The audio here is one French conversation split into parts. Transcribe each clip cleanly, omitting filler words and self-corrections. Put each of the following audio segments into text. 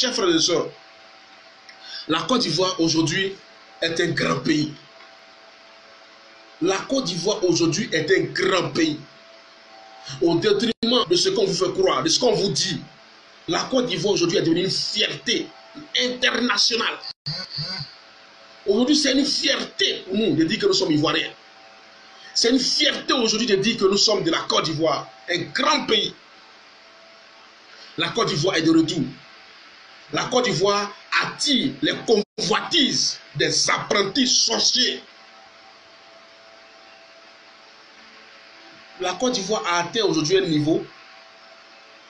Chers frères et sœurs, la Côte d'Ivoire aujourd'hui est un grand pays. La Côte d'Ivoire aujourd'hui est un grand pays. Au détriment de ce qu'on vous fait croire, de ce qu'on vous dit, la Côte d'Ivoire aujourd'hui est devenue une fierté internationale. Aujourd'hui, c'est une fierté pour nous de dire que nous sommes Ivoiriens. C'est une fierté aujourd'hui de dire que nous sommes de la Côte d'Ivoire, un grand pays. La Côte d'Ivoire est de retour. La Côte d'Ivoire attire les convoitises des apprentis sorciers. La Côte d'Ivoire a atteint aujourd'hui un niveau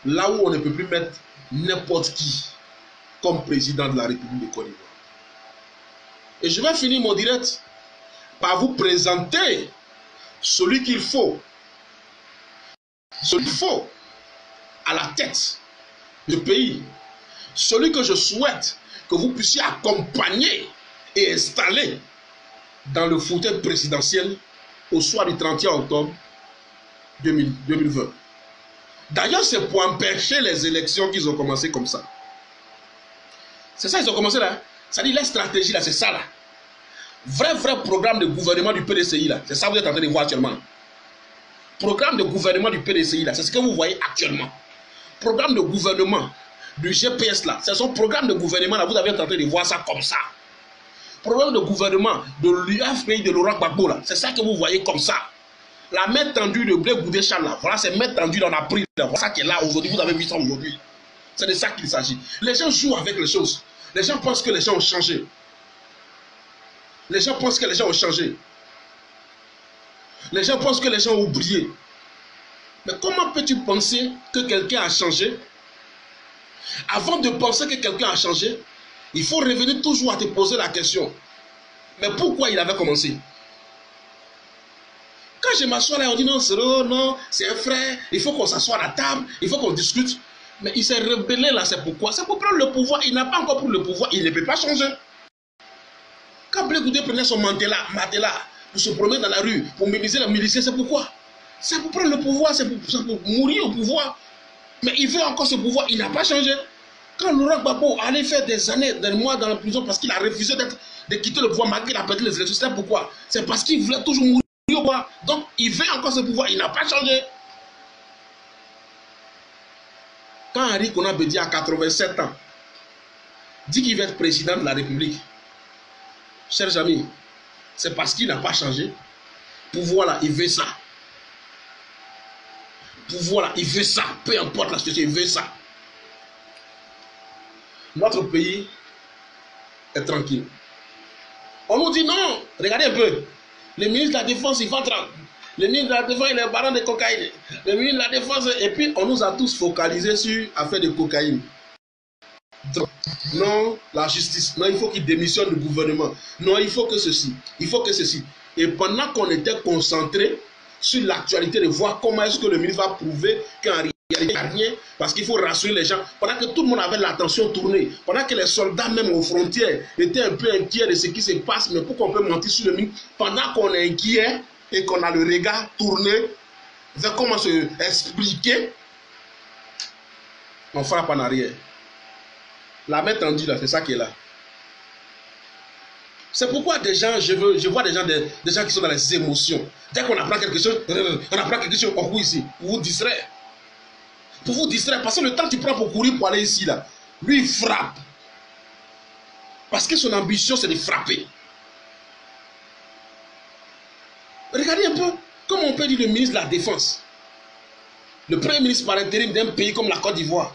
là où on ne peut plus mettre n'importe qui comme président de la République de Côte d'Ivoire. Et je vais finir mon direct par vous présenter celui qu'il faut à la tête du pays, celui que je souhaite que vous puissiez accompagner et installer dans le fauteuil présidentiel au soir du 31 octobre 2020. D'ailleurs, c'est pour empêcher les élections qu'ils ont commencé comme ça. C'est ça, ils ont commencé là. Ça dit, la stratégie là, c'est ça là. Vrai programme de gouvernement du PDCI là. C'est ça que vous êtes en train de voir actuellement. Programme de gouvernement du PDCI là, c'est ce que vous voyez actuellement. Programme de gouvernement du GPS là, c'est son programme de gouvernement là, vous avez en train de voir ça comme ça. Programme de gouvernement de l'UFPI de Laurent Gbagbo là, c'est ça que vous voyez comme ça. La main tendue de Blé Goudé-Cham là, voilà, c'est main tendue dans la prise là, voilà ça qui est là aujourd'hui, vous avez vu ça aujourd'hui. C'est de ça qu'il s'agit. Les gens jouent avec les choses. Les gens pensent que les gens ont changé. Les gens pensent que les gens ont changé. Les gens pensent que les gens ont oublié. Mais comment peux-tu penser que quelqu'un a changé? Avant de penser que quelqu'un a changé, il faut revenir toujours à te poser la question. Mais pourquoi il avait commencé? Quand je m'assois là, on dit non, c'est un frère, il faut qu'on s'assoie à la table, il faut qu'on discute. Mais il s'est rebellé là, c'est pourquoi? C'est pour prendre le pouvoir, il n'a pas encore pris le pouvoir, il ne peut pas changer. Quand Blé Goudé prenait son matelas pour se promener dans la rue, pour mépriser les miliciens, c'est pourquoi? C'est pour prendre le pouvoir, c'est pour mourir au pouvoir. Mais il veut encore ce pouvoir, il n'a pas changé. Quand Laurent Gbagbo allait faire des années, des mois dans la prison parce qu'il a refusé de quitter le pouvoir malgré qu'il a perdu les élections, c'est pourquoi? C'est parce qu'il voulait toujours mourir au pouvoir. Donc il veut encore ce pouvoir, il n'a pas changé. Quand Henri Konan Bédié a 87 ans, dit qu'il va être président de la République, chers amis, c'est parce qu'il n'a pas changé. Pouvoir là, il veut ça. Pouvoir là, il veut ça. Peu importe la situation, il veut ça. Notre pays est tranquille. On nous dit non, regardez un peu. Le ministre de la Défense, il va tranquille. Le ministre de la Défense, il est baron de cocaïne. Le ministre de la Défense, et puis on nous a tous focalisés sur l'affaire de cocaïne. Non, la justice. Non, il faut qu'il démissionne du gouvernement. Non, il faut que ceci. Il faut que ceci. Et pendant qu'on était concentré sur l'actualité de voir comment est-ce que le ministre va prouver qu'en réalité il n'y a rien, parce qu'il faut rassurer les gens, pendant que tout le monde avait l'attention tournée, pendant que les soldats même aux frontières étaient un peu inquiets de ce qui se passe, mais pourquoi on peut mentir sur le ministre, pendant qu'on est inquiet et qu'on a le regard tourné vers comment se expliquer, on frappe en arrière. La main tendue là, c'est ça qui est là. C'est pourquoi des gens, je vois des gens qui sont dans les émotions. Dès qu'on apprend quelque chose, on court ici, pour vous distraire. Pour vous distraire, parce que le temps qu'il prend pour courir pour aller ici, là, lui, il frappe. Parce que son ambition, c'est de frapper. Regardez un peu, comment on peut dire le ministre de la Défense, le premier ministre par intérim d'un pays comme la Côte d'Ivoire,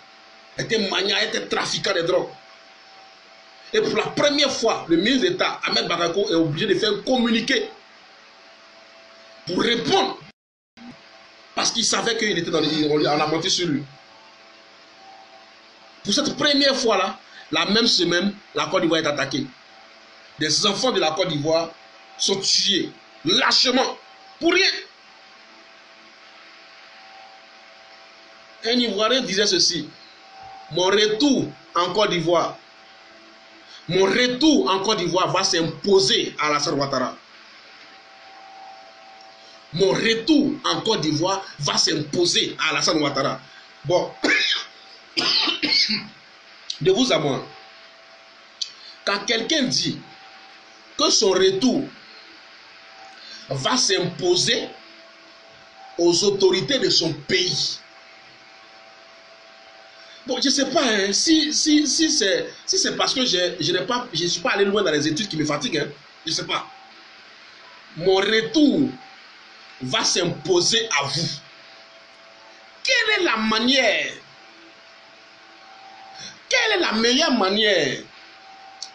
était maniant, était trafiquant de drogue. Et pour la première fois, le ministre d'État, Ahmed Bakako, est obligé de faire un communiqué pour répondre. Parce qu'il savait qu'il était on a menti sur lui. Pour cette première fois-là, la même semaine, la Côte d'Ivoire est attaquée. Des enfants de la Côte d'Ivoire sont tués lâchement, pour rien. Un Ivoirien disait ceci: mon retour en Côte d'Ivoire, va s'imposer à Alassane Ouattara. Mon retour en Côte d'Ivoire va s'imposer à Alassane Ouattara. Bon, de vous à moi, quand quelqu'un dit que son retour va s'imposer aux autorités de son pays. Bon, je ne sais pas hein, si c'est parce que je ne suis pas allé loin dans les études qui me fatiguent. Hein, je ne sais pas. Mon retour va s'imposer à vous. Quelle est la manière, quelle est la meilleure manière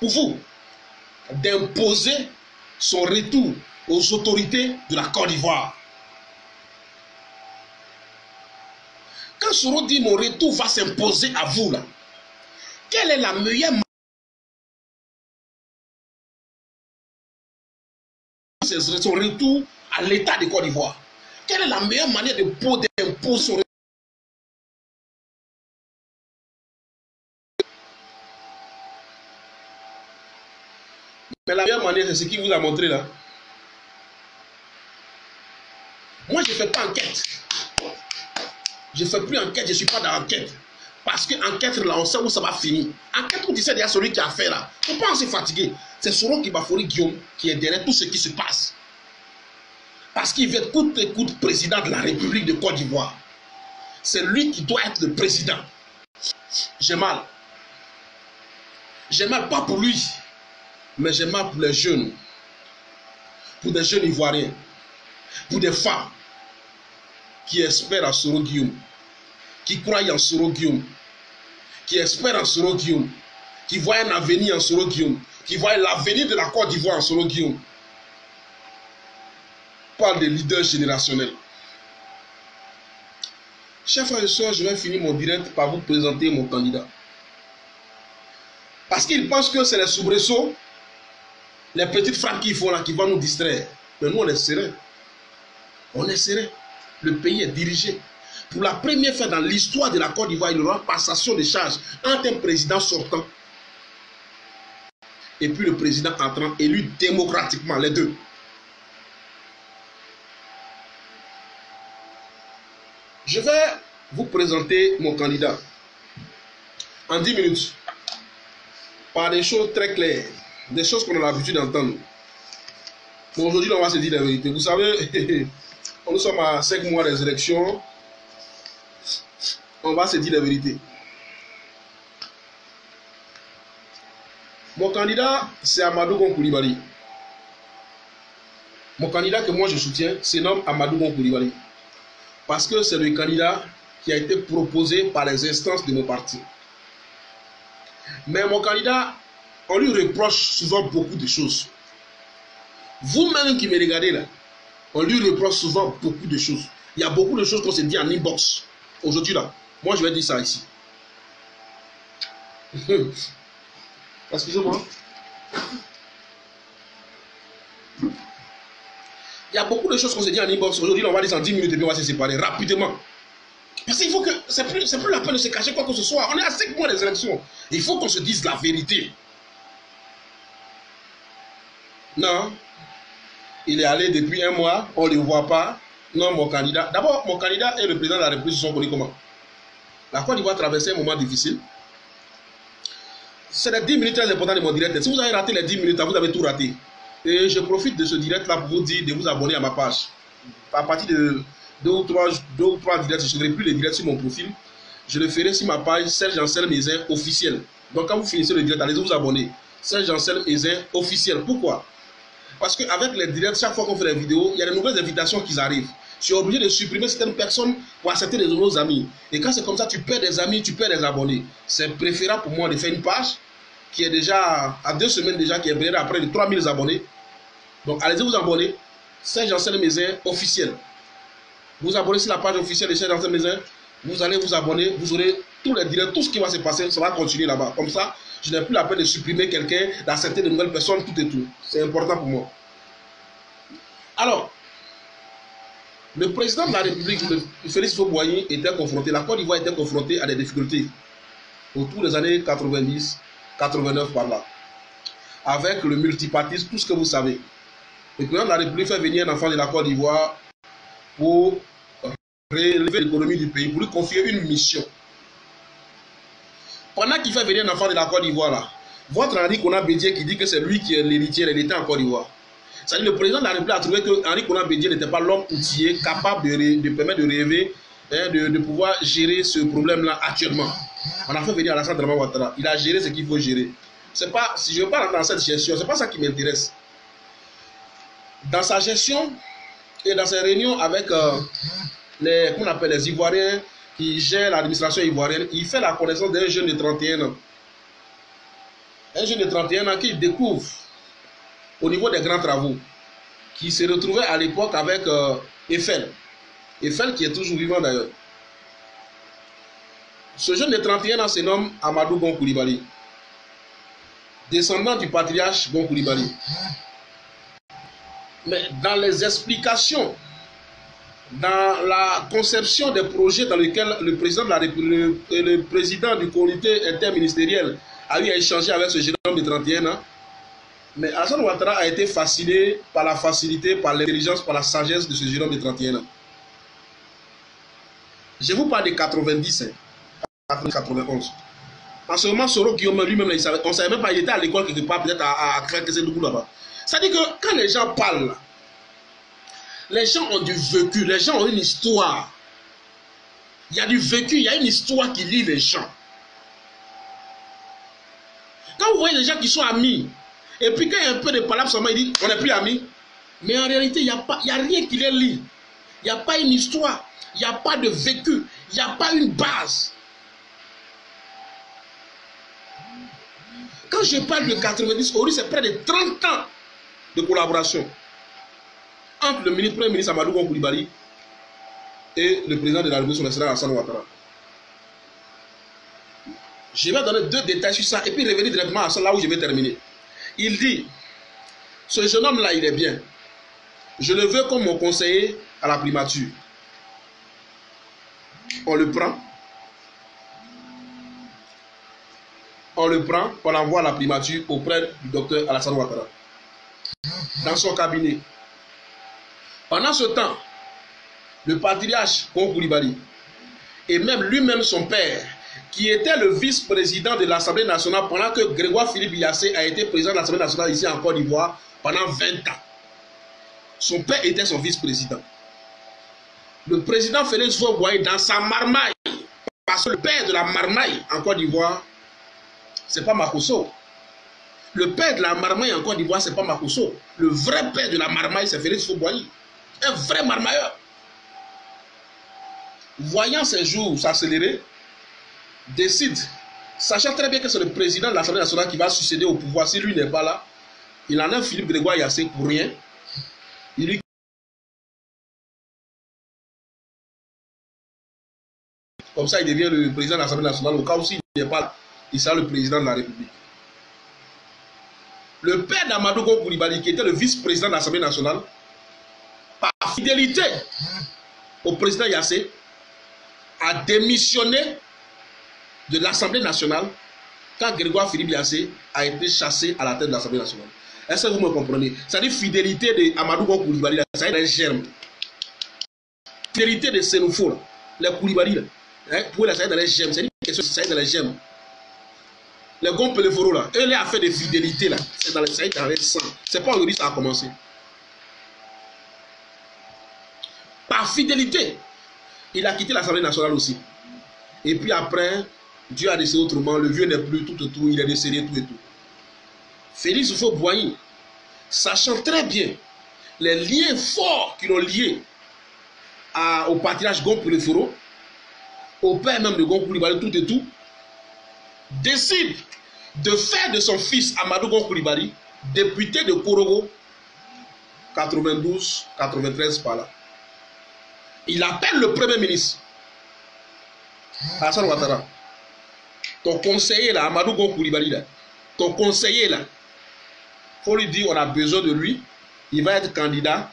pour vous d'imposer son retour aux autorités de la Côte d'Ivoire? Quand Soro dit mon retour va s'imposer à vous là, quelle est la meilleure manière de son retour à l'État de Côte d'Ivoire? Quelle est la meilleure manière d'imposer son retour? Mais la meilleure manière, c'est ce qu'il vous a montré là. Moi, je ne fais pas enquête. Je ne fais plus enquête, je ne suis pas dans l'enquête. Parce que enquête, là, on sait où ça va finir. Enquête, on dit, il y a celui qui a fait là. Il ne faut pas en se fatiguer. C'est Soro Kibafori Guillaume qui est derrière tout ce qui se passe. Parce qu'il veut être coûte et coûte président de la République de Côte d'Ivoire. C'est lui qui doit être le président. J'ai mal. J'ai mal pas pour lui, mais j'ai mal pour les jeunes. Pour des jeunes Ivoiriens. Pour des femmes qui espèrent en Soro Guillaume. Qui croient en Soro Guillaume. Qui espèrent en Soro Guillaume. Qui voient un avenir en Soro Guillaume. Qui voient l'avenir de la Côte d'Ivoire en Soro Guillaume. Parle de leaders générationnels. Chers frères et sœurs, je vais finir mon direct par vous présenter mon candidat. Parce qu'ils pensent que c'est les soubresauts, les petites frappes qu'ils font là, qui vont nous distraire. Mais nous, on est serein. On est serein. Le pays est dirigé. Pour la première fois dans l'histoire de la Côte d'Ivoire, il y aura passation de charge entre un président sortant et puis le président entrant, élu démocratiquement, les deux. Je vais vous présenter mon candidat en 10 minutes par des choses très claires, des choses qu'on a l'habitude d'entendre. Bon, aujourd'hui, on va se dire la vérité. Vous savez, nous sommes à 5 mois des élections. On va se dire la vérité. Mon candidat, c'est Amadou Gon Coulibaly. Mon candidat que moi je soutiens, se nomme Amadou Gon Coulibaly. Parce que c'est le candidat qui a été proposé par les instances de mon parti. Mais mon candidat, on lui reproche souvent beaucoup de choses. Vous-même qui me regardez là, on lui reproche souvent beaucoup de choses. Il y a beaucoup de choses qu'on se dit en inbox. Aujourd'hui là, moi je vais dire ça ici. Excusez-moi. Il y a beaucoup de choses qu'on se dit en inbox. Aujourd'hui, on va dire en 10 minutes et puis on va se séparer rapidement. Parce qu'il faut que. C'est plus la peine de se cacher quoi que ce soit. On est à 5 mois des élections. Il faut qu'on se dise la vérité. Non. Il est allé depuis 1 mois. On ne le voit pas. Non, mon candidat. D'abord, mon candidat et le président de la République se sont connus comment? La Côte d'Ivoire traversait un moment difficile. C'est les 10 minutes très importantes de mon direct. Si vous avez raté les 10 minutes, vous avez tout raté. Et je profite de ce direct-là pour vous dire de vous abonner à ma page. À partir de 2 ou 3 directs, je ne ferai plus les directs sur mon profil. Je le ferai sur ma page Serge Anselme Ezin officiel. Donc quand vous finissez le direct, allez vous abonner. Serge Anselme Ezin officiel. Pourquoi? Parce qu'avec les directs, chaque fois qu'on fait des vidéos, il y a de nouvelles invitations qui arrivent. Je suis obligé de supprimer certaines personnes pour accepter les nouveaux amis. Et quand c'est comme ça, tu perds des amis, tu perds des abonnés. C'est préférable pour moi de faire une page qui est déjà à 2 semaines déjà, qui est brillée après de 3000 abonnés. Donc allez-y vous abonner. Serge Anselme Ezin officiel. Vous abonnez sur la page officielle de Serge Anselme Ezin. Vous allez vous abonner. Vous aurez tous les directs, tout ce qui va se passer, ça va continuer là-bas. Comme ça, je n'ai plus la peine de supprimer quelqu'un, d'accepter de nouvelles personnes, tout et tout. C'est important pour moi. Alors, le président de la République, Félix Houphouët-Boigny, était confronté, la Côte d'Ivoire était confrontée à des difficultés autour des années 90, 89 par là. Avec le multipartisme, tout ce que vous savez. Le président de la République fait venir un enfant de la Côte d'Ivoire pour relever l'économie du pays, pour lui confier une mission. Pendant qu'il fait venir un enfant de la Côte d'Ivoire, là, votre Henri Konan Bédié qui dit que c'est lui qui est l'héritier de l'État en Côte d'Ivoire. C'est-à-dire le président de la République a trouvé que Henri Konan Bédié n'était pas l'homme outillé, capable de permettre de rêver, hein, de pouvoir gérer ce problème-là actuellement. On a fait venir Alassane Dramane Ouattara. Il a géré ce qu'il faut gérer. C'est pas, si je ne veux pas rentrer dans cette gestion, ce n'est pas ça qui m'intéresse. Dans sa gestion et dans ses réunions avec comment on appelle, les Ivoiriens qui gèrent l'administration ivoirienne, il fait la connaissance d'un jeune de 31 ans. Un jeune de 31 ans qui découvre au niveau des grands travaux, qui se retrouvait à l'époque avec Eiffel. Eiffel qui est toujours vivant d'ailleurs. Ce jeune de 31 ans se nomme Amadou Gon Coulibaly, descendant du patriarche Gon Coulibaly. Mais dans les explications, dans la conception des projets dans lesquels le président de la République, le président du comité interministériel a eu à échanger avec ce jeune homme de 31 ans, mais Alassane Ouattara a été fasciné par la facilité, par l'intelligence, par la sagesse de ce jeune homme de 31 ans. Je vous parle de 90, 91. En ce moment, Soro Guillaume lui-même, on ne savait même pas, il était à l'école quelque part, peut-être à Krakasedougou là-bas. C'est-à-dire que quand les gens parlent, les gens ont du vécu, les gens ont une histoire. Il y a du vécu, il y a une histoire qui lie les gens. Quand vous voyez les gens qui sont amis, et puis quand il y a un peu de palabres seulement, ils disent on n'est plus amis. Mais en réalité, il n'y a rien qui les lie. Il n'y a pas une histoire, il n'y a pas de vécu, il n'y a pas une base. Quand je parle de 90, aujourd'hui, c'est près de 30 ans de collaboration entre le premier ministre Amadou Gon Coulibaly et le président de la République nationale Alassane Ouattara. Je vais donner 2 détails sur ça et puis revenir directement à ça là où je vais terminer. Il dit, ce jeune homme-là, il est bien. Je le veux comme mon conseiller à la primature. On le prend. On l'envoie à la primature auprès du docteur Alassane Ouattara. Dans son cabinet. Pendant ce temps, le patriarche Gon Coulibaly et même lui-même son père, qui était le vice-président de l'Assemblée nationale pendant que Grégoire Philippe Yassé a été président de l'Assemblée nationale ici en Côte d'Ivoire pendant 20 ans. Son père était son vice-président. Le président Félix Houphouët-Boigny dans sa marmaille, parce que le père de la marmaille en Côte d'Ivoire, c'est pas Makosso. Le père de la marmaille en Côte d'Ivoire, c'est pas Makosso. Le vrai père de la marmaille, c'est Félix Houphouët-Boigny. Un vrai marmailleur. Voyant ses jours s'accélérer, décide, sachant très bien que c'est le président de l'Assemblée nationale qui va succéder au pouvoir, si lui n'est pas là, il enlève Philippe Grégoire Yassé pour rien. Il lui... Comme ça, il devient le président de l'Assemblée nationale. Au cas où s'il n'est pas là, il sera le président de la République. Le père d'Amadou Gon Coulibaly, qui était le vice-président de l'Assemblée nationale, par fidélité au président Yassé, a démissionné de l'Assemblée nationale quand Grégoire Philippe Yassé a été chassé à la tête de l'Assemblée nationale. Est-ce que vous me comprenez? C'est-à-dire fidélité de Amadou Gon Coulibaly, ça a un germe. Fidélité de Sénoufo, les Coulibaly, pour la ça dans les gemmes, c'est une question ça dans les gemmes. Les Gon Peleforo là, eux les affaires de fidélité là, c'est dans les sang. C'est pas aujourd'hui ça a commencé. Par fidélité, il a quitté l'Assemblée nationale aussi. Et puis après, Dieu a décidé autrement, le vieux n'est plus tout autour, il est décédé tout et tout. Félix Houphouët-Boigny, sachant très bien les liens forts qui l'ont lié au patriarche Gon Peleforo, au père même de Gon Coulibaly, tout et tout, décide de faire de son fils Amadou Gon Coulibaly député de Korogo 92, 93 par là. Il appelle le premier ministre Alassane Ouattara. Ton conseiller là, Amadou Gon Coulibaly là, ton conseiller là, il faut lui dire on a besoin de lui. Il va être candidat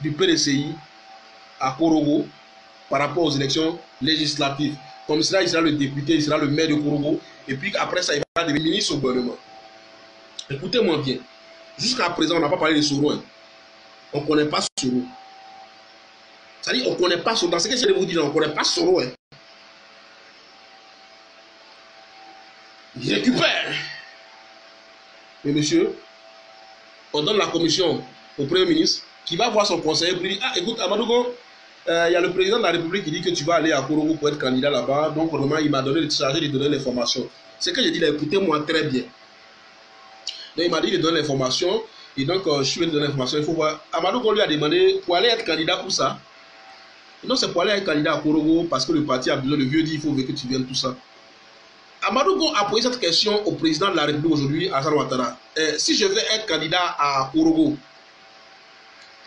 du PDCI à Korogo par rapport aux élections législatives. Comme cela, il sera le député, il sera le maire de Korogo. Et puis après ça, il va devenir ministre au gouvernement. Écoutez-moi bien. Jusqu'à présent, on n'a pas parlé de Soro. Hein. On ne connaît pas Soro. C'est-à-dire, on ne connaît pas Soro. Dans ce que je vais vous dire, on ne connaît pas Soro. Hein. Il récupère. Mais monsieur, on donne la commission au Premier ministre qui va voir son conseiller pour dire, ah écoute Amadougo, il y a le président de la République qui dit que tu vas aller à Korogo pour être candidat là-bas, donc vraiment il m'a donné le chargé de donner l'information. C'est que j'ai dit, écoutez-moi très bien. Donc il m'a dit de donner l'information, et donc je suis venu donner l'information, il faut voir. Amadougo lui a demandé pour aller être candidat où ça? Non, c'est pour aller être candidat à Korogo parce que le parti a besoin, le vieux dit il faut que tu viennes, tout ça. Amadougo a posé cette question au président de la République aujourd'hui, Alassane Ouattara. Si je vais être candidat à Korogo,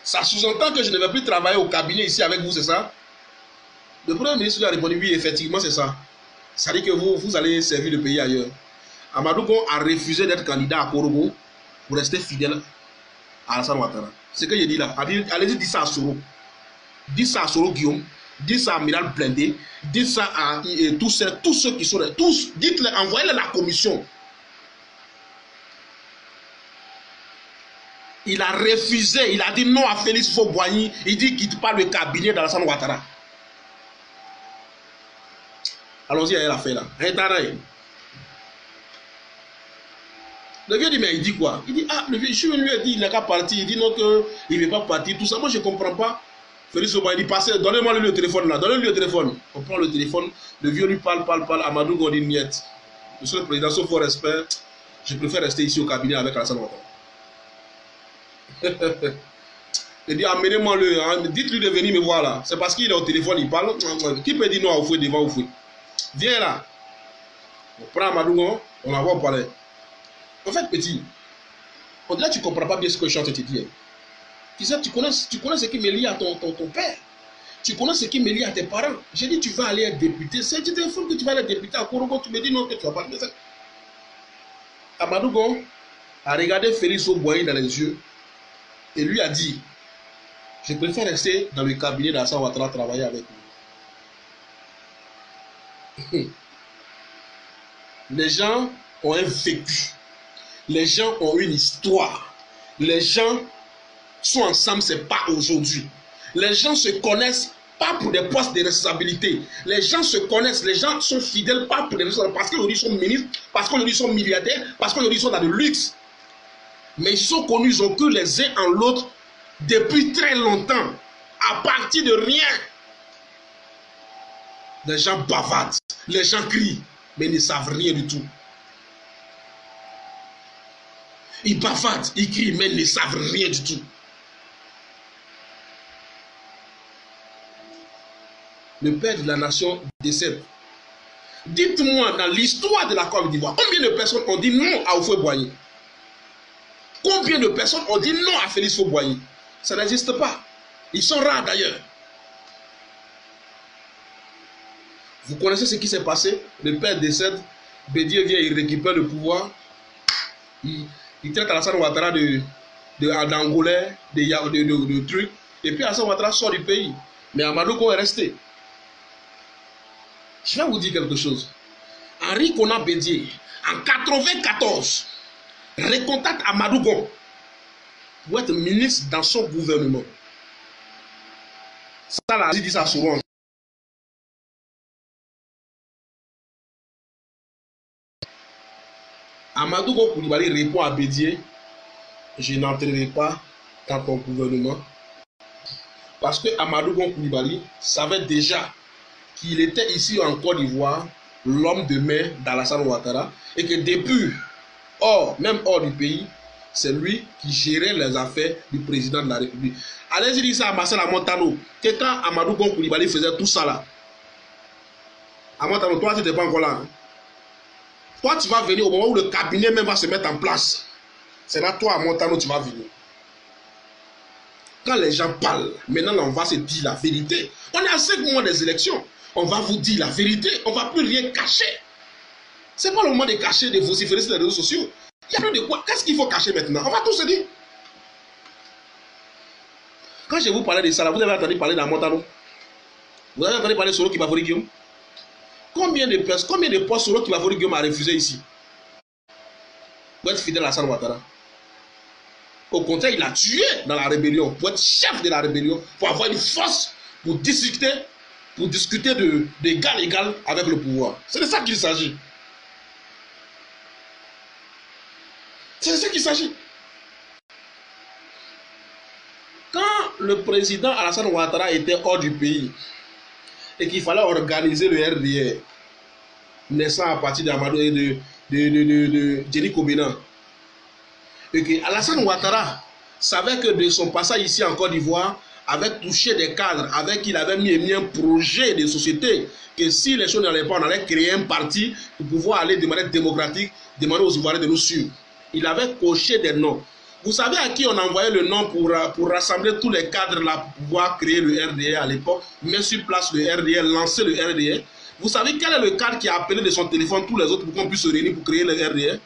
ça sous-entend que je ne vais plus travailler au cabinet ici avec vous, c'est ça? Le Premier ministre lui a répondu, oui, effectivement, c'est ça. Ça dit que vous allez servir le pays ailleurs. Amadougo a refusé d'être candidat à Korogo pour rester fidèle à Alassane Ouattara. C'est ce que j'ai dit là. Allez-y, dites ça à Soro. Dites ça à Soro Guillaume. Dites ça à Amiral Blindé. Dites ça à tous ceux qui sont là. Tous, dites-le, envoyez-le la commission. Il a refusé, il a dit non à Félix Houphouët-Boigny. Il dit qu'il quitte pas le cabinet d'Alassane Ouattara. Allons-y à l'affaire là. Le vieux dit, mais il dit quoi? Il dit, ah, le vieux, je suis venu lui dire, il n'a qu'à partir. Il dit non, qu'il ne veut pas partir, tout ça. Moi, je ne comprends pas. Félix Houphouët-Boigny dit, passez, donnez-moi le téléphone là, donnez-lui le téléphone. On prend le téléphone, le vieux lui parle. Amadou Gondin niet. Monsieur le Président, sauf au respect, je préfère rester ici au cabinet avec Alassane Ouattara. Il dit, amenez-moi-le, hein, dites-lui de venir me voir là. C'est parce qu'il est au téléphone, il parle. Qui peut dire non à Houphouët devant Houphouët? Viens là. On prend Amadou, on la voit au palais. En fait, petit, on dirait que tu ne comprends pas bien ce que je suis en train de te dire. Tu sais, tu connais ce qui me lie à ton père. Tu connais ce qui me lie à tes parents. J'ai dit, tu vas aller être député. C'est tu t'informes que tu vas aller être député à Korogo. Tu me dis non, que tu vas pas. Amadou Gon a regardé Félix Houphouët-Boigny dans les yeux et lui a dit, je préfère rester dans le cabinet d'Alassane Ouattara travailler avec lui. Les gens ont un vécu. Les gens ont une histoire. Les gens sont ensemble, ce n'est pas aujourd'hui. Les gens se connaissent pas pour des postes de responsabilité. Les gens se connaissent, les gens sont fidèles pas pour des responsabilités. Parce qu'aujourd'hui ils sont ministres, parce qu'aujourd'hui ils sont milliardaires, parce qu'aujourd'hui ils sont dans le luxe. Mais ils sont connus, ils ont cru les uns en l'autre depuis très longtemps, à partir de rien. Les gens bavardent, les gens crient, mais ils ne savent rien du tout. Ils bavardent, ils crient, mais ils ne savent rien du tout. Le père de la nation décède. Dites-moi, dans l'histoire de la Côte d'Ivoire, combien de personnes ont dit non à Houphouët-Boigny? Combien de personnes ont dit non à Félix Houphouët-Boigny? Ça n'existe pas. Ils sont rares d'ailleurs. Vous connaissez ce qui s'est passé? Le père décède, Bédié vient, il récupère le pouvoir. Il traite Alassane Ouattara d'Angolais, de trucs. Et puis Alassane Ouattara sort du pays. Mais Amadou Gon est resté. Je vais vous dire quelque chose. Henri Konan Bédié, en 1994, recontacte Amadou Gon pour être ministre dans son gouvernement. Ça, là, j'ai dit ça souvent. Amadou Gon Coulibaly répond à Bédié, je n'entrerai pas dans ton gouvernement. Parce que Amadou Gon Coulibaly savait déjà qu'il était ici en Côte d'Ivoire, l'homme de main d'Alassane Ouattara, et que depuis, même hors du pays, c'est lui qui gérait les affaires du président de la République. Allez-y dire ça à Marcel Amontano, que quand Amadou Gon Coulibaly faisait tout ça là, Amontano, toi tu n'étais pas encore là. Hein? Toi tu vas venir au moment où le cabinet même va se mettre en place. C'est là toi Amontano tu vas venir. Quand les gens parlent, maintenant on va se dire la vérité. On est à 5 mois des élections. On va vous dire la vérité. On ne va plus rien cacher. Ce n'est pas le moment de cacher, de vociférer sur les réseaux sociaux. Il y a plus de quoi. Qu'est-ce qu'il faut cacher maintenant? On va tout se dire. Quand je vous parlais de ça, là, vous avez entendu parler d'Amontano. Vous avez entendu parler de Soro Kibafori Guillaume. Combien de postes Soro Kibafori Guillaume a refusé ici? Pour être fidèle à Alassane Ouattara. Au contraire, il a tué dans la rébellion. Pour être chef de la rébellion. Pour avoir une force pour discuter d'égal à égal avec le pouvoir. C'est de ça qu'il s'agit. C'est de ça qu'il s'agit. Quand le président Alassane Ouattara était hors du pays et qu'il fallait organiser le RDR, naissant à partir d'Amadou et de Jenny Kobena, et que Alassane Ouattara savait que de son passage ici en Côte d'Ivoire avait touché des cadres, avec qui il avait mis un projet de société, que si les choses n'allaient pas, on allait créer un parti pour pouvoir aller de manière démocratique, demander aux Ivoiriens de nous suivre. Il avait coché des noms. Vous savez à qui on envoyait le nom pour rassembler tous les cadres là pour pouvoir créer le RDR à l'époque, mettre sur place le RDR, lancer le RDR. Vous savez quel est le cadre qui a appelé de son téléphone tous les autres pour qu'on puisse se réunir pour créer le RDR?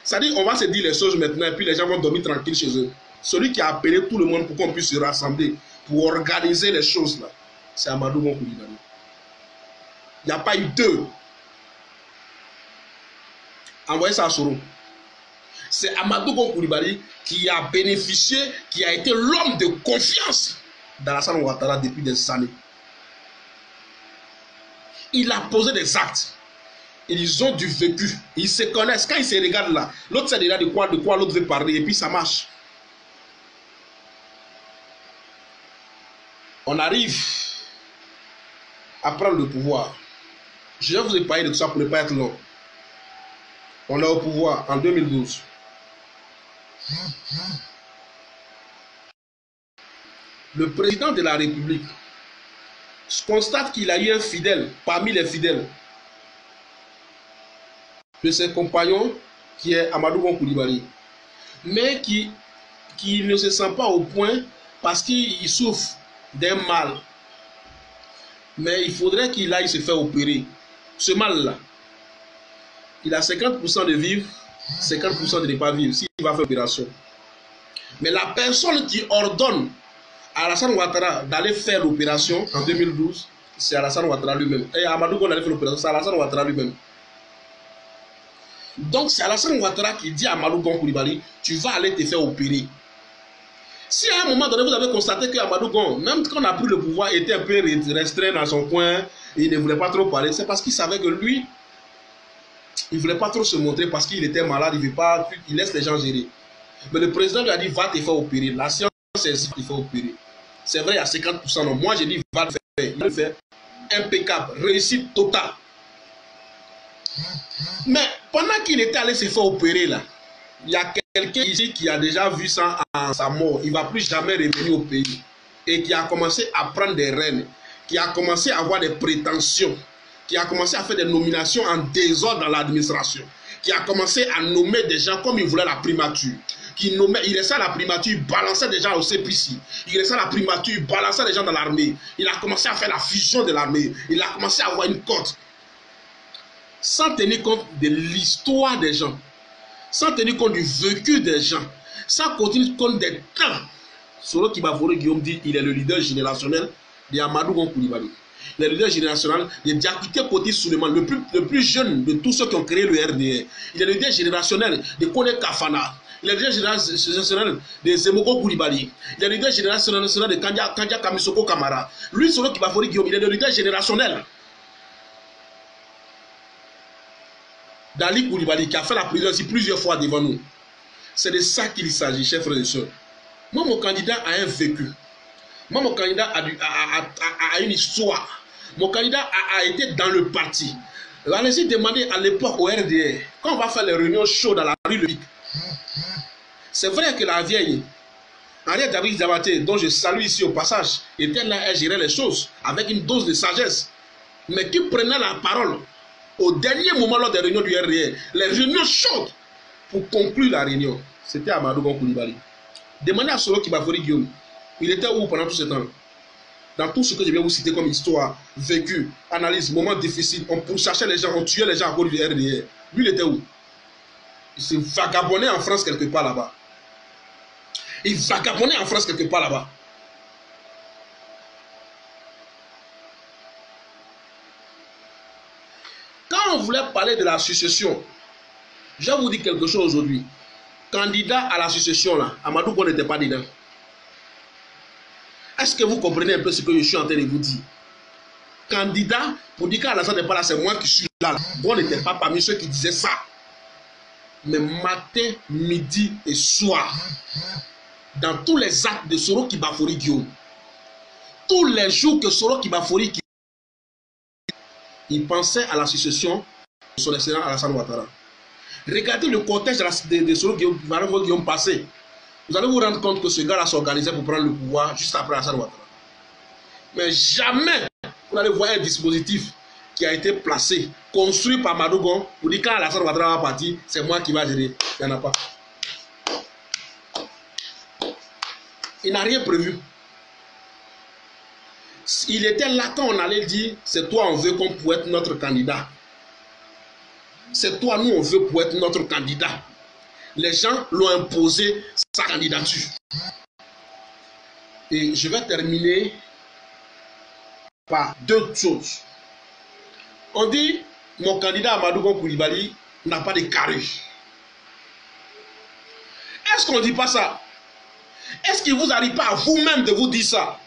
C'est-à-dire, on va se dire les choses maintenant et puis les gens vont dormir tranquilles chez eux. Celui qui a appelé tout le monde pour qu'on puisse se rassembler, pour organiser les choses là, c'est Amadou Gon Coulibaly. Il n'y a pas eu deux. Envoyez ça à Soro. C'est Amadou Gon Coulibaly qui a bénéficié, qui a été l'homme de confiance d'Alassane Ouattara depuis des années. Il a posé des actes. Ils ont du vécu. Ils se connaissent. Quand ils se regardent là, l'autre sait déjà de quoi l'autre veut parler et puis ça marche. On arrive à prendre le pouvoir. Je vais vous parler de tout ça pour ne pas être long. On est au pouvoir en 2012. Le président de la République constate qu'il a eu un fidèle parmi les fidèles de ses compagnons qui est Amadou Gon Coulibaly, mais qui ne se sent pas au point parce qu'il souffre d'un mal. Mais il faudrait qu'il aille se faire opérer. Ce mal-là, il a 50% de vivre, 50% de ne pas vivre s'il va faire l'opération. Mais la personne qui ordonne à Alassane Ouattara d'aller faire l'opération en 2012, c'est Alassane Ouattara lui-même. Et Amadou Gon allait faire l'opération, c'est Alassane Ouattara lui-même. Donc c'est Alassane Ouattara qui dit à Amadou Gon Coulibaly, tu vas aller te faire opérer. Si à un moment donné vous avez constaté que Amadou Gon, même quand on a pris le pouvoir, était un peu restreint dans son coin, et il ne voulait pas trop parler, c'est parce qu'il savait que lui, il ne voulait pas trop se montrer parce qu'il était malade, il veut pas, il laisse les gens gérer. Mais le président lui a dit, va te faire opérer. La science, c'est ça qu'il faut opérer. C'est vrai, il y a 50%. Non. Moi, j'ai dit, va le faire. Il va le faire. Impeccable. Réussite totale. Mais pendant qu'il était allé se faire opérer, là, il y a quelqu'un ici qui a déjà vu ça en sa mort. Il ne va plus jamais revenir au pays. Et qui a commencé à prendre des rênes. Qui a commencé à avoir des prétentions. Qui a commencé à faire des nominations en désordre dans l'administration. Qui a commencé à nommer des gens comme il voulait la primature. Il restait à la primature, il balançait des gens au CPC. Il restait à la primature, il balançait des gens dans l'armée. Il a commencé à faire la fusion de l'armée. Il a commencé à avoir une cote. Sans tenir compte de l'histoire des gens. Sans tenir compte du vécu des gens. Sans tenir compte des temps. Soro Kibaforo Guillaume dit qu'il est le leader générationnel de Amadou Gon Coulibaly. Le leader générationnel de Diakité Poti Souleymane, le plus jeune de tous ceux qui ont créé le RDR. Il est le leader générationnel de Kone Kafana. Il est le leader générationnel de Zemoko Coulibaly. Il est le leader générationnel de Kandja Kamisoko Kamara. Lui, Soro Kibaforo Guillaume, il est le leader générationnel d'Ali Coulibaly qui a fait la prison ici plusieurs fois devant nous. C'est de ça qu'il s'agit, chers frères et sœurs. Moi, mon candidat a un vécu. Moi, mon candidat a une histoire. Mon candidat a été dans le parti. Allez-y demander à l'époque au RDR, quand on va faire les réunions chaudes dans la rue Le Pic. C'est vrai que la vieille, Henriette David Diabaté, dont je salue ici au passage, était là, elle gérait les choses avec une dose de sagesse. Mais qui prenait la parole au dernier moment lors des réunions du RDR, les réunions chaudes, pour conclure la réunion, c'était Amadou Gon Coulibaly. Demandez à Soro Kibaforo Guillaume, il était où pendant tout ce temps? Dans tout ce que je viens vous citer comme histoire, vécu, analyse, moments difficiles, on pourchassait les gens, on tuait les gens à cause du RDR. Lui, il était où? Il se vagabondait en France quelque part là-bas. Il vagabondait en France quelque part là-bas. Quand on voulait parler de la succession, je vais vous dire quelque chose aujourd'hui. Candidat à la succession là, Amadou Gon n'était pas dedans. Est-ce que vous comprenez un peu ce que je suis en train de vous dire? candidat pour dire qu'Alassane n'est pas là, c'est moi qui suis là. Bon, on n'était pas parmi ceux qui disaient ça. Mais matin, midi et soir, dans tous les actes de Soro Kibafori Guillaume, tous les jours que Soro Kibafori, il pensait à la succession de son excellent Alassane Ouattara. Regardez le cortège de Soro Guillaume passé. Vous allez vous rendre compte que ce gars-là s'organisait pour prendre le pouvoir juste après Alassane Ouattara. Mais jamais vous allez voir un dispositif qui a été placé, construit par Madougon, pour dire quand Alassane Ouattara va partir, c'est moi qui va gérer. Il n'y en a pas. Il n'a rien prévu. Il était là quand on allait dire, c'est toi on veut qu'on pour être notre candidat. C'est toi nous on veut pour être notre candidat. Les gens l'ont imposé sa candidature. Et je vais terminer par deux choses. On dit, mon candidat Amadou Koulibaly n'a pas de carré. Est-ce qu'on ne dit pas ça? Est-ce qu'il ne vous arrive pas à vous-même de vous dire ça?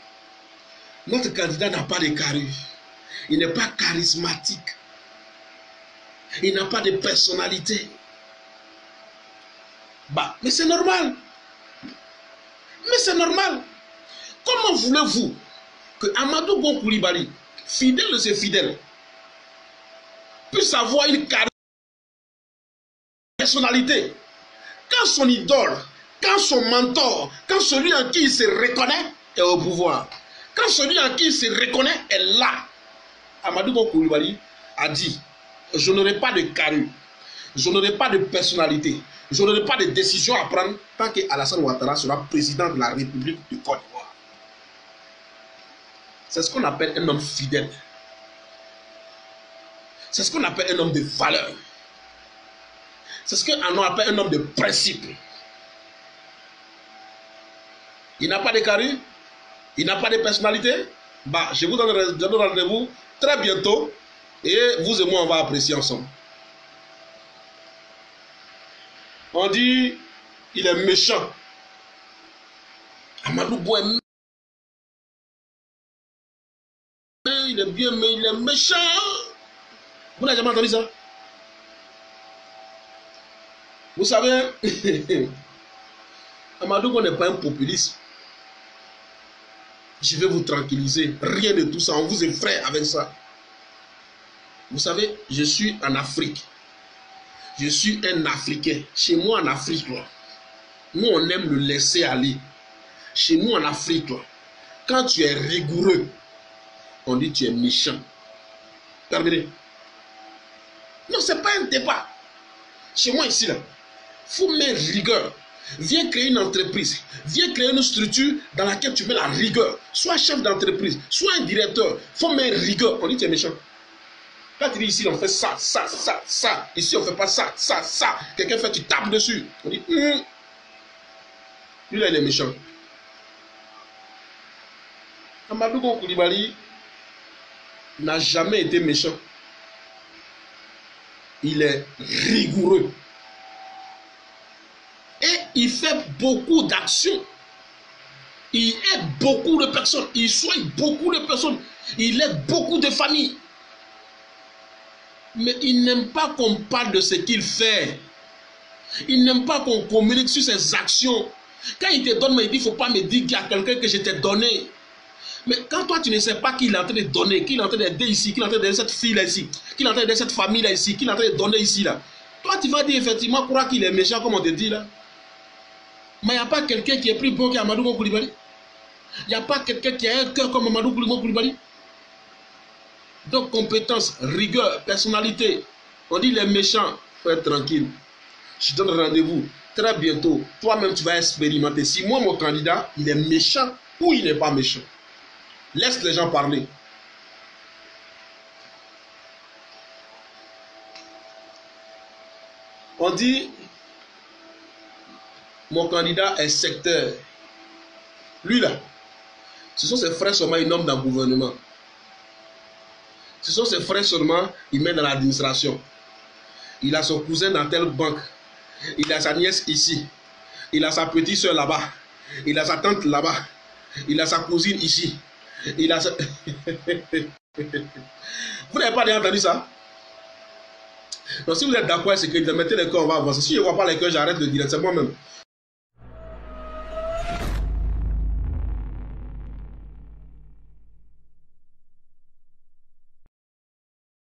Notre candidat n'a pas de carré. Il n'est pas charismatique. Il n'a pas de personnalité. Bah, mais c'est normal. Mais c'est normal. Comment voulez-vous que Amadou Koulibaly, fidèle de ses fidèles, puisse avoir une personnalité quand son idole, quand son mentor, quand celui en qui il se reconnaît est au pouvoir, quand celui en qui il se reconnaît est là? Amadou Koulibaly a dit, je n'aurai pas de carrure, je n'aurai pas de personnalité, je n'aurai pas de décision à prendre tant que Alassane Ouattara sera président de la République du Côte d'Ivoire. C'est ce qu'on appelle un homme fidèle. C'est ce qu'on appelle un homme de valeur. C'est ce qu'on appelle un homme de principe. Il n'a pas de carrure, il n'a pas de personnalité. Bah, je vous donne rendez-vous très bientôt et vous et moi on va apprécier ensemble. On dit il est méchant. Amadou Bo est méchant. Il est bien, mais il est méchant. Vous n'avez jamais entendu ça? Vous savez, Amadou n'est pas un populiste. Je vais vous tranquilliser. Rien de tout ça. On vous effraie avec ça. Vous savez, je suis en Afrique. Je suis un Africain. Chez moi en Afrique, là, nous on aime le laisser aller. Chez nous en Afrique, là, quand tu es rigoureux, on dit tu es méchant. Regardez. Non, ce n'est pas un débat. Chez moi ici, là, il faut mettre rigueur. Viens créer une entreprise. Viens créer une structure dans laquelle tu mets la rigueur. Sois chef d'entreprise, sois un directeur. Il faut mettre rigueur. On dit tu es méchant. Quand tu dis ici, on fait ça, ça, ça, ça. Ici, on ne fait pas ça, ça, ça. Quelqu'un fait, tu tapes dessus. On dit, lui là, il est méchant. Amadou Koulibaly n'a jamais été méchant. Il est rigoureux. Et il fait beaucoup d'actions. Il aide beaucoup de personnes. Il soigne beaucoup de personnes. Il aide beaucoup de familles. Mais il n'aime pas qu'on parle de ce qu'il fait. Il n'aime pas qu'on communique sur ses actions. Quand il te donne, il dit, il ne faut pas me dire qu'il y a quelqu'un que je t'ai donné. Mais quand toi, tu ne sais pas qu'il est en train de donner, qu'il est en train d'aider ici, qu'il est en train d'aider cette fille-là ici, qu'il est en train d'aider cette famille-là ici, qu'il est en train de donner ici, là. Toi, tu vas dire effectivement, croire qu'il est méchant, comme on te dit, là. Mais il n'y a pas quelqu'un qui est plus bon qu'Amadou Koulibaly. Il n'y a pas quelqu'un qui a un cœur comme Amadou Koulibaly. Donc, compétence, rigueur, personnalité. On dit les méchants, il faut être tranquille. Je donne rendez-vous très bientôt. Toi-même, tu vas expérimenter. Si moi, mon candidat, il est méchant ou il n'est pas méchant. Laisse les gens parler. On dit, mon candidat est secteur. Lui là, ce sont ses frères seulement, il nomme dans le gouvernement. Ce sont ses frères seulement, il met dans l'administration. Il a son cousin dans telle banque. Il a sa nièce ici. Il a sa petite soeur là-bas. Il a sa tante là-bas. Il a sa cousine ici. Il a sa... Vous n'avez pas déjà entendu ça? Donc si vous êtes d'accord avec ce que je mettez les cœurs, on va avancer. Si je ne vois pas les cœurs, j'arrête le direct. C'est moi-même.